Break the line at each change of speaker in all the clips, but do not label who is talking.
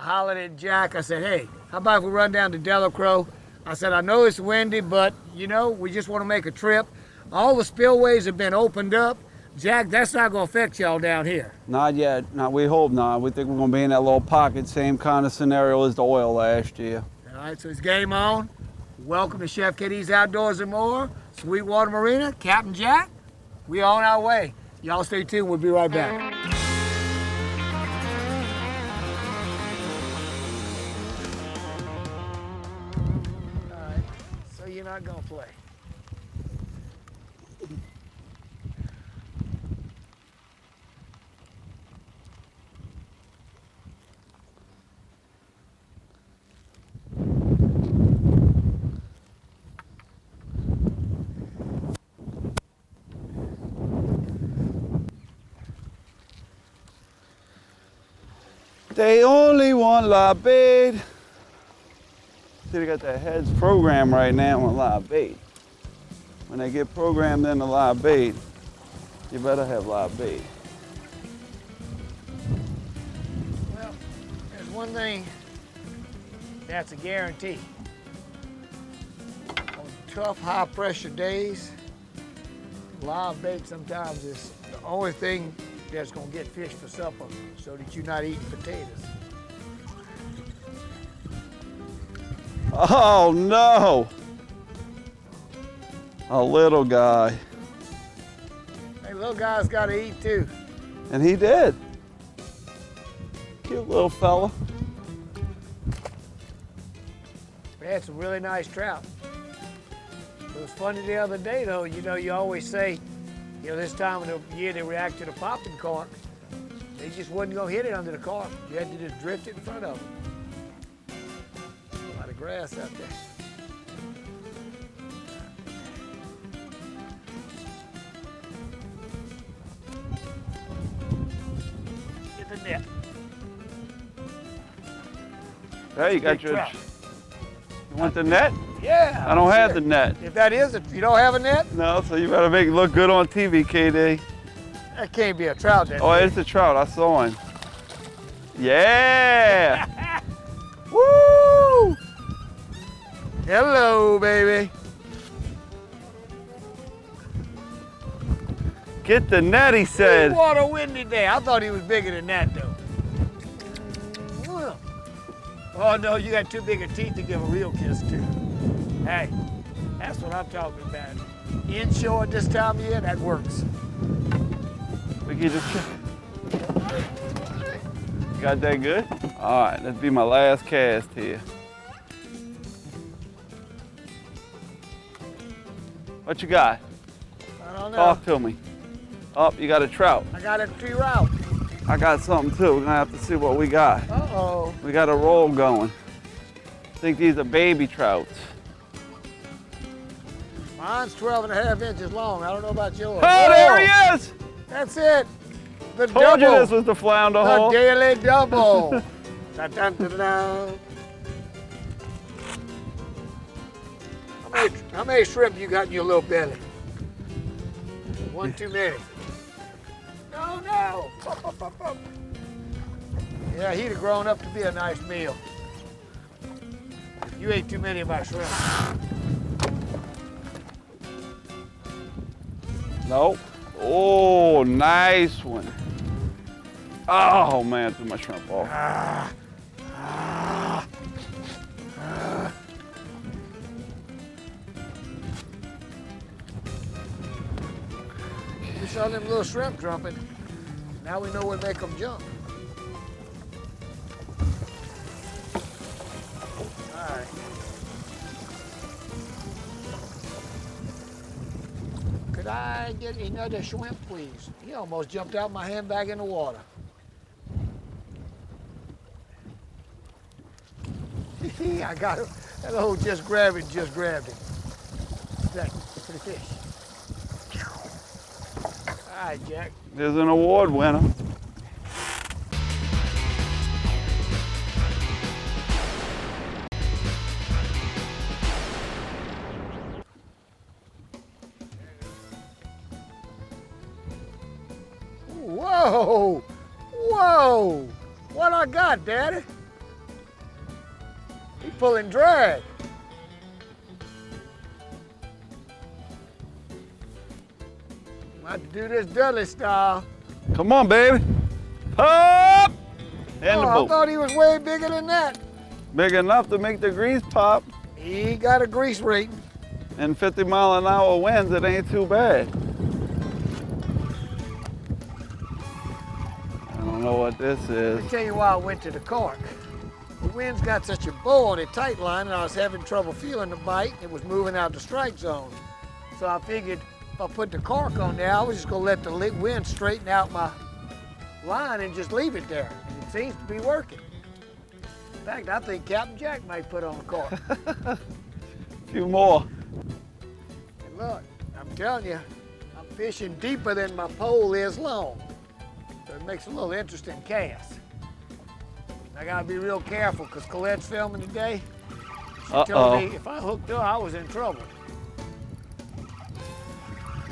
hollered at Jack. I said, hey, how about if we run down to Delacroix? I said, I know it's windy, but, you know, we just want to make a trip. All the spillways have been opened up. Jack, that's not going to affect y'all down here.
Not yet. No, we hope not. We think we're going to be in that little pocket, same kind of scenario as the oil last year.
All right, so it's game on. Welcome to Chef KD's Outdoors and More, Sweetwater Marina, Captain Jack. We on our way. Y'all stay tuned. We'll be right back. All right, so you're not going to play.
They only want live bait. See, they got that heads program right now on live bait. When they get programmed into live bait, you better have live bait.
Well, there's one thing that's a guarantee. On tough, high-pressure days, live bait sometimes is the only thing that's gonna get fish for supper so that you're not eating potatoes.
Oh no! A little guy.
Hey, little guy's gotta eat too.
And he did. Cute little fella.
We had some really nice trout. It was funny the other day though, you know, you always say, you know, this time of the year they react to the popping cork. They just wasn't gonna hit it under the cork. You had to just drift it in front of them. A lot of grass out there. Get the net.
Hey, you got
Big
your.
trout.
You want the net?
Yeah.
I don't have
sure.
the net.
If that is it, you don't have a net?
No, so you better make it look good on TV, KD.
That can't be a trout then.
Oh, it's a trout. I saw him. Yeah! Woo!
Hello, baby.
Get the net, he said.
Water windy day. I thought he was bigger than that though. Oh no, you got too big of teeth to give a real kiss to. Hey, that's what I'm talking about. Inshore at this time of year, that works.
We can just check. Got that good? All right, that'll be my last cast here. What you got?
I don't know.
Talk to me. Oh, you got a trout.
I got a tree route.
I got something too. We're gonna have to see what we got.
Uh-oh.
We got a roll going. I think these are baby trouts.
Mine's 12.5 inches long. I don't know about yours.
Oh, there he is!
That's it. The
Told
double.
you this was the flounder
The
hole.
daily double. Dun, dun, dun, dun. How many shrimp you got in your little belly? One too many. No, no. Up, up, up, up. Yeah, he'd have grown up to be a nice meal. You ate too many of my shrimp.
Nope. Oh, nice one. Oh man, I threw my shrimp off.
We saw them little shrimp jumping. Now we know what make them jump. All right. Could I get another shrimp, please? He almost jumped out my hand back in the water. I got him. That old just grabbed it, just grabbed it. Thank you for the fish. All right, Jack.
There's an award winner.
Whoa! Whoa! What I got, Daddy? pull and drag. I have to do this Dudley style.
Come on, baby. Pop! And the
I
boat.
thought he was way bigger than that.
Big enough to make the grease pop.
He got a grease rating.
And 50-mile-an-hour winds, it ain't too bad. I don't know what this is.
I'll tell you why I went to the cork. The wind's got such a bow on it, tight line, and I was having trouble feeling the bite. It was moving out the strike zone. So I figured if I put the cork on there, I was just gonna let the wind straighten out my line and just leave it there. And it seems to be working. In fact, I think Captain Jack might put on a cork.
A few more.
And look, I'm telling you, I'm fishing deeper than my pole is long. So it makes a little interesting cast. I gotta be real careful because Colette's filming today. She told me if I hooked her, I was in trouble.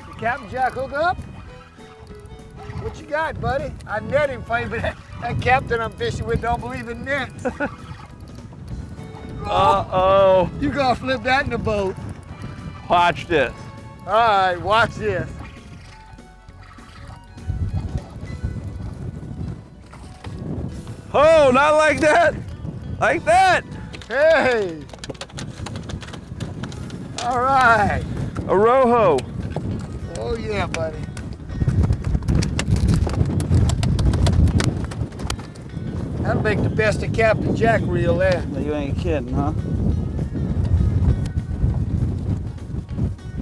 Did Captain Jack hook up? What you got, buddy? I net him for you, but that captain I'm fishing with don't believe in nets.
Uh-oh.
You gotta flip that in the boat.
Watch this.
All right, watch this.
Oh, not like that. Like that.
Hey. All right.
A rojo.
Oh yeah, buddy. That'll make the best of Captain Jack reel there.
You ain't kidding, huh?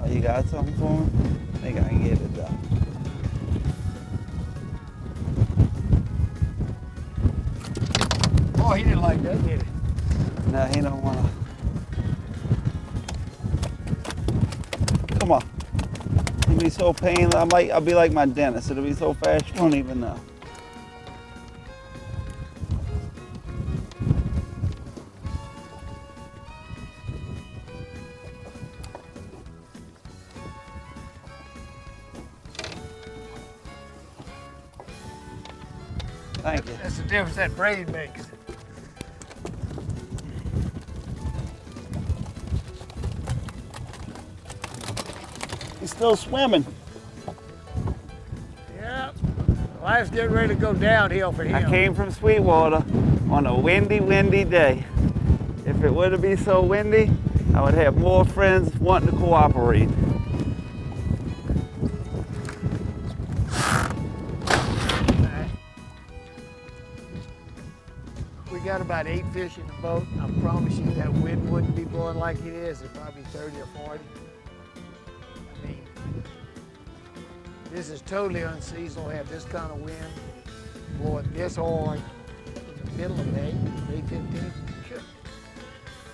Oh, you got something for me? I think I can get it done.
Oh, he didn't like that, did he?
No, he don't wanna. Come on. It'll be so painless. I'll be like my dentist. It'll be so fast you won't even know. Thank you.
That's the difference that braid makes.
He's still swimming.
Yeah. Life's getting ready to go downhill for him.
I came from Sweetwater on a windy, windy day. If it were to be so windy, I would have more friends wanting to cooperate.
We got about 8 fish in the boat. I promise you that wind wouldn't be blowing like it is. It'd probably be 30 or 40. I mean, this is totally unseasonal to have this kind of wind blowing this hard in the middle of May 15th.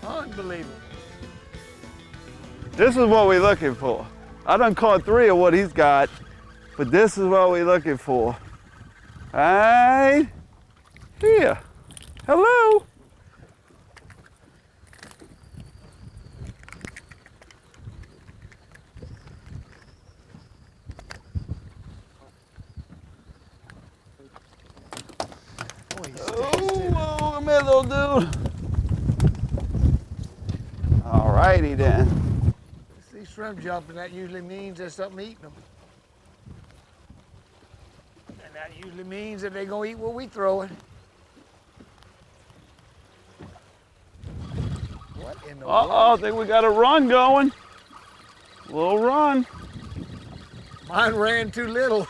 Unbelievable.
This is what we're looking for. I done caught 3 of what he's got, but this is what we're looking for. Right here. Hello. Oh, come here, little dude. All righty then.
See shrimp jumping, that usually means there's something eating them. And that usually means that they're gonna eat what we throw it. What in the
Uh-oh, I
world?
think we got a run going. A little run.
Mine ran too little.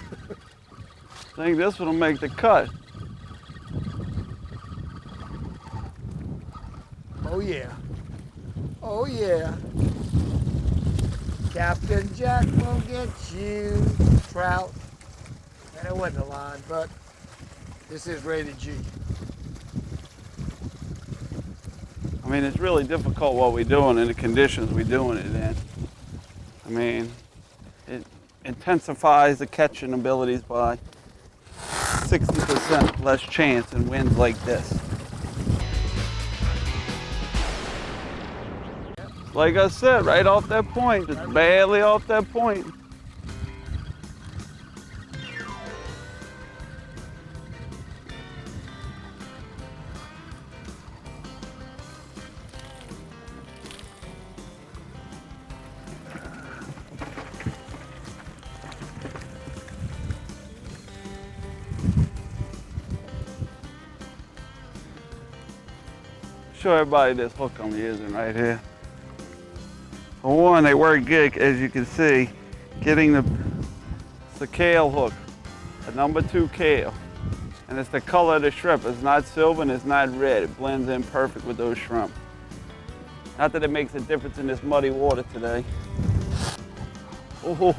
I think this one will make the cut.
Oh yeah. Oh yeah. Captain Jack will get you, trout. And it wasn't a line, but this is rated G.
I mean, it's really difficult what we're doing in the conditions we're doing it in. I mean, it intensifies the catching abilities by 60% less chance in winds like this. Like I said, right off that point, just barely off that point. show everybody this hook I'm using right here. For one, they work good, as you can see, getting it's a kale hook, a number 2 kale. And it's the color of the shrimp. It's not silver and it's not red. It blends in perfect with those shrimp. Not that it makes a difference in this muddy water today. Oh,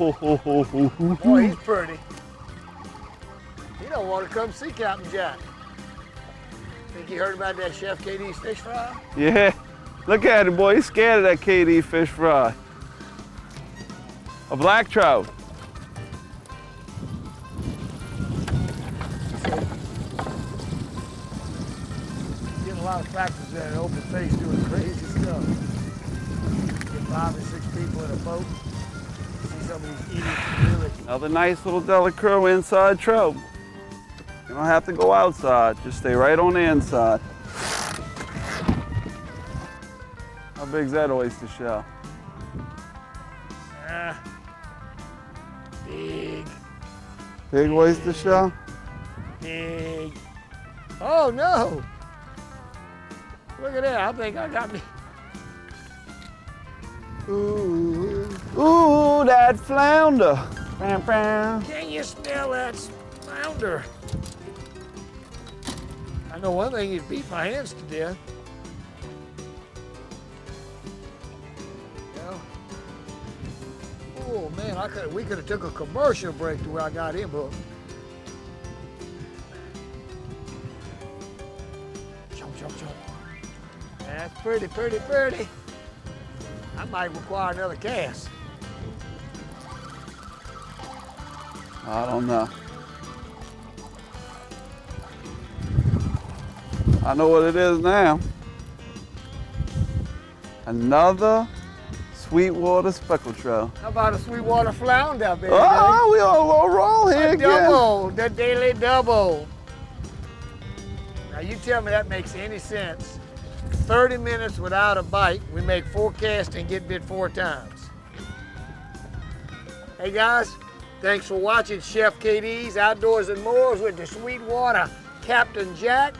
Boy, he's pretty. He don't want to come see Captain Jack. Think you heard about that Chef KD's fish fry?
yeah. Look at him, boy. He's scared of that KD fish fry. A black trout.
Getting a lot of practice there in open face doing crazy stuff. Get 5 or 6 people in a boat. See some of these idiots do it.
Another nice little Delacroix inside trout. You don't have to go outside. Just stay right on the inside. How big's that oyster shell?
Big.
Big oyster shell?
Big. Oh no! Look at that, I think I got me.
Ooh, that flounder. Bam, bam.
Can you smell that flounder? I know one thing, it beat my hands to death. Yeah. Oh man, we could have took a commercial break to where I got him hooked. Jump, jump, jump. That's pretty, pretty, pretty. I might require another cast.
I don't know. I know what it is now. Another sweetwater speckled trout.
How about a sweetwater flounder, baby?
Oh, we on a little roll here
A
again.
double, the daily double. Now you tell me that makes any sense. 30 minutes without a bite, we make 4 casts and get bit 4 times. Hey guys, thanks for watching Chef KD's Outdoors and Moors with the Sweetwater Captain Jack.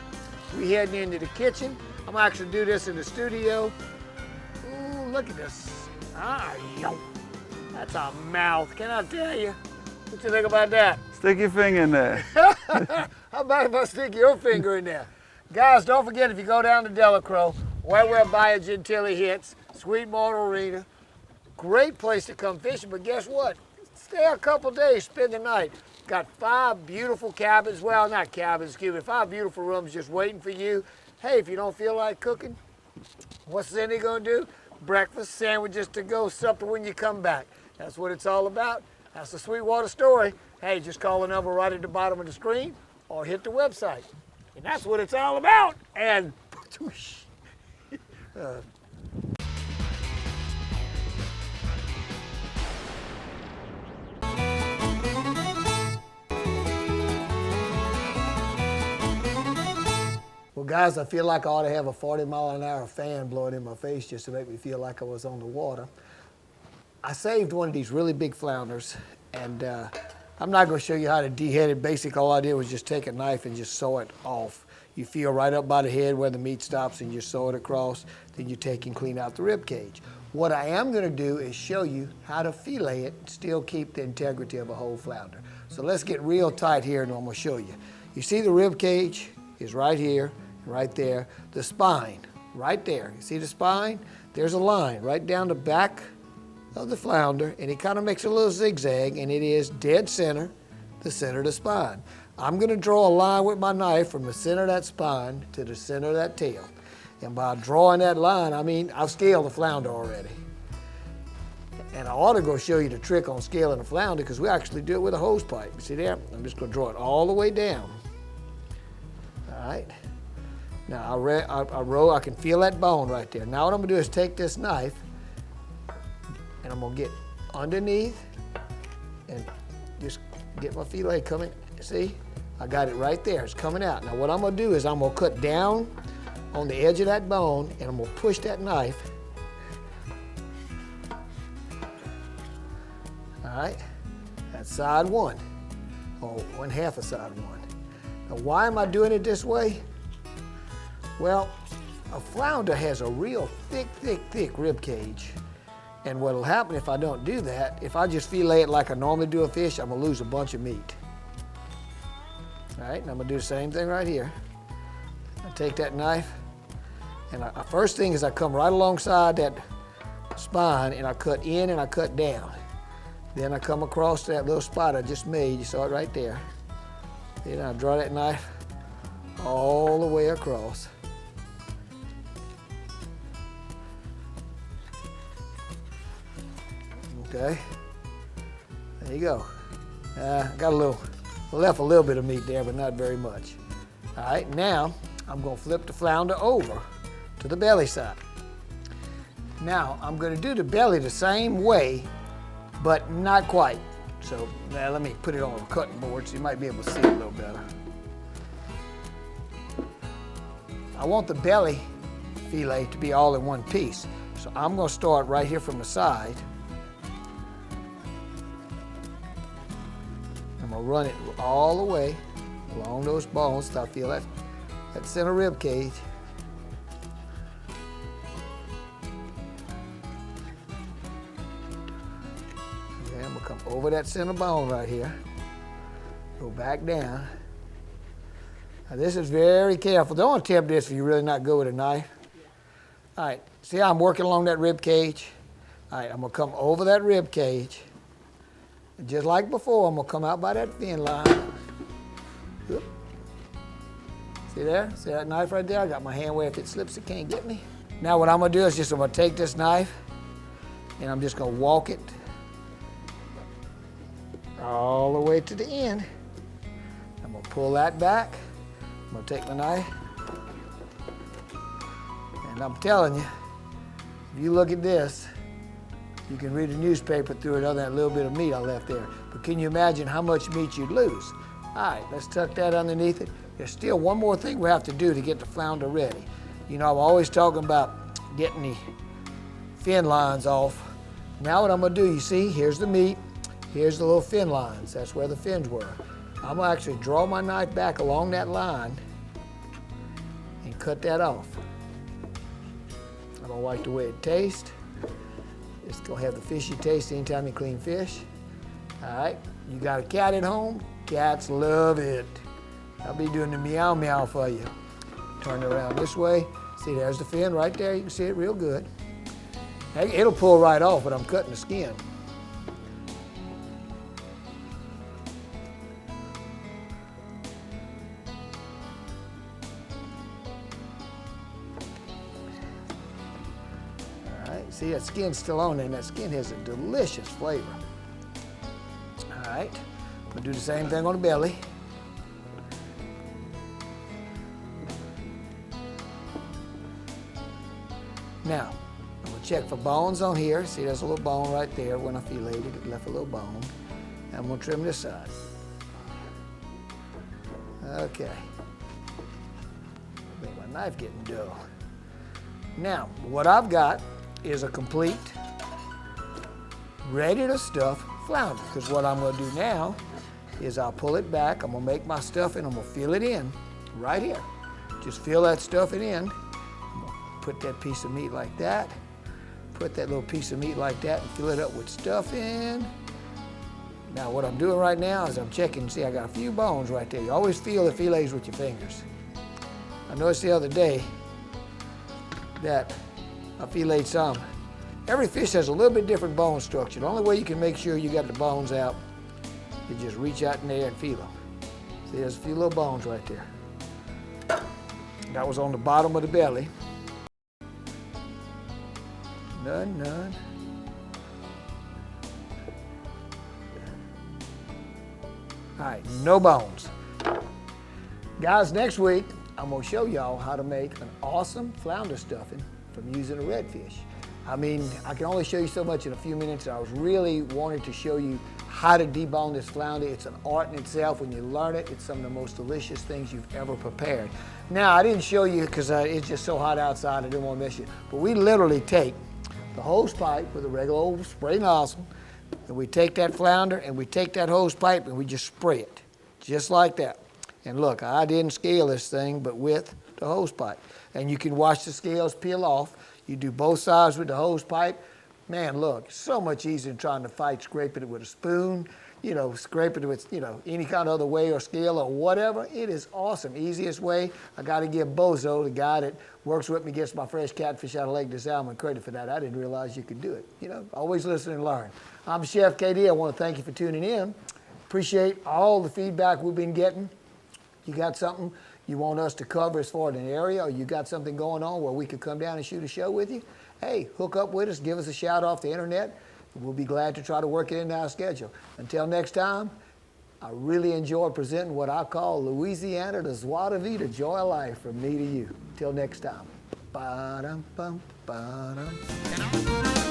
We heading into the kitchen. I'm gonna actually do this in the studio. Ooh, look at this. Ah, yo. That's a mouth, can I tell you? What you think about that?
Stick your finger in there.
How about if I stick your finger in there? Guys, don't forget, if you go down to Delacroix, right where Bahia Gentili hits, Sweetwater Arena, great place to come fishing, but guess what? Stay a couple days, spend the night. Got 5 beautiful cabins, well, not cabins, excuse me, 5 beautiful rooms just waiting for you. Hey, if you don't feel like cooking, what's Cindy gonna do? Breakfast, sandwiches to go, supper when you come back. That's what it's all about. That's the Sweetwater story. Hey, just call the number right at the bottom of the screen or hit the website. And that's what it's all about. And well, guys, I feel like I ought to have a 40-mile-an-hour fan blowing in my face just to make me feel like I was on the water. I saved one of these really big flounders, and I'm not going to show you how to dehead it. Basically, all I did was just take a knife and just saw it off. You feel right up by the head where the meat stops and you saw it across. Then you take and clean out the rib cage. What I am going to do is show you how to fillet it and still keep the integrity of a whole flounder. So let's get real tight here and I'm going to show you. You see the rib cage is right here, right there. The spine, right there. You see the spine? There's a line right down the back of the flounder, and it kind of makes a little zigzag, and it is dead center, the center of the spine. I'm gonna draw a line with my knife from the center of that spine to the center of that tail. And by drawing that line, I mean, I've scaled the flounder already. And I ought to go show you the trick on scaling a flounder because we actually do it with a hose pipe. You see there? I'm just gonna draw it all the way down. All right. Now I can feel that bone right there. Now what I'm gonna do is take this knife and I'm gonna get underneath and just get my fillet coming. See, I got it right there, it's coming out. Now what I'm gonna do is I'm gonna cut down on the edge of that bone and I'm gonna push that knife. All right, that's side 1, or 1/2 of side 1. Now why am I doing it this way? Well, a flounder has a real thick rib cage. And what'll happen if I don't do that, if I just fillet it like I normally do a fish, I'm gonna lose a bunch of meat. All right, and I'm gonna do the same thing right here. I take that knife, and first thing is I come right alongside that spine, and I cut in and I cut down. Then I come across that little spot I just made, you saw it right there. Then I draw that knife all the way across. Okay, there you go. Got left a little bit of meat there, but not very much. All right, now I'm gonna flip the flounder over to the belly side. Now I'm gonna do the belly the same way, but not quite. So now let me put it on a cutting board so you might be able to see it a little better. I want the belly fillet to be all in one piece. So I'm gonna start right here from the side. I'm gonna run it all the way along those bones till I feel that center rib cage. Okay, I'm gonna come over that center bone right here, go back down. Now this is very careful. Don't attempt this if you're really not good with a knife. All right, see how I'm working along that rib cage? All right, I'm gonna come over that rib cage. And just like before, I'm gonna come out by that fin line. Oop. See there? See that knife right there? I got my hand where if it slips, it can't get me. Now what I'm gonna do is I'm gonna take this knife and I'm just gonna walk it all the way to the end. I'm gonna pull that back. I'm gonna take my knife. And I'm telling you, if you look at this, you can read a newspaper through it other than that little bit of meat I left there. But can you imagine how much meat you'd lose? All right, let's tuck that underneath it. There's still one more thing we have to do to get the flounder ready. You know, I'm always talking about getting the fin lines off. Now what I'm gonna do, you see, here's the meat, here's the little fin lines. That's where the fins were. I'm gonna actually draw my knife back along that line and cut that off. I'm gonna like the way it tastes. It's gonna have the fishy taste anytime you clean fish. All right, you got a cat at home? Cats love it. I'll be doing the meow meow for you. Turn it around this way. See, there's the fin right there. You can see it real good. It'll pull right off, but I'm cutting the skin. See, that skin's still on there, and that skin has a delicious flavor. All right, we'll do the same thing on the belly. Now, I'm gonna check for bones on here. See, there's a little bone right there. When I filleted it, left a little bone. And I'm gonna trim this side. Okay. Make my knife getting dull. Now, what I've got is a complete, ready to stuff flounder. Because what I'm gonna do now is I'll pull it back, I'm gonna make my stuffing, I'm gonna fill it in right here. Just fill that stuffing in. I'm gonna put that piece of meat like that, put that little piece of meat like that and fill it up with stuffing. Now what I'm doing right now is I'm checking, see I got a few bones right there. You always feel the fillets with your fingers. I noticed the other day that I filleted some. Every fish has a little bit different bone structure. The only way you can make sure you got the bones out is just reach out in there and feel them. See, there's a few little bones right there. That was on the bottom of the belly. None. All right, no bones. Guys, next week, I'm gonna show y'all how to make an awesome flounder stuffing from using a redfish. I mean, I can only show you so much in a few minutes. I was really wanting to show you how to debone this flounder. It's an art in itself. When you learn it, it's some of the most delicious things you've ever prepared. Now, I didn't show you because it's just so hot outside, I didn't want to miss you. But we literally take the hose pipe with a regular old spray nozzle, and we take that flounder and we take that hose pipe and we just spray it, just like that. And look, I didn't scale this thing, but with the hose pipe. And you can watch the scales peel off. You do both sides with the hose pipe. Man, look, so much easier than trying to fight scraping it with a spoon, you know, scraping it with, you know, any kind of other way or scale or whatever. It is awesome. Easiest way. I got to give Bozo, the guy that works with me, gets my fresh catfish out of Lake DeSalmon, credit for that. I didn't realize you could do it. You know, always listen and learn. I'm Chef KD. I want to thank you for tuning in. Appreciate all the feedback we've been getting. You got something you want us to cover as far as an area, or you got something going on where we could come down and shoot a show with you, hey, hook up with us, give us a shout off the internet. We'll be glad to try to work it into our schedule. Until next time, I really enjoyed presenting what I call Louisiana, the joie de vie, the joy of life from me to you. Till next time. Ba-dum-bum, ba-dum.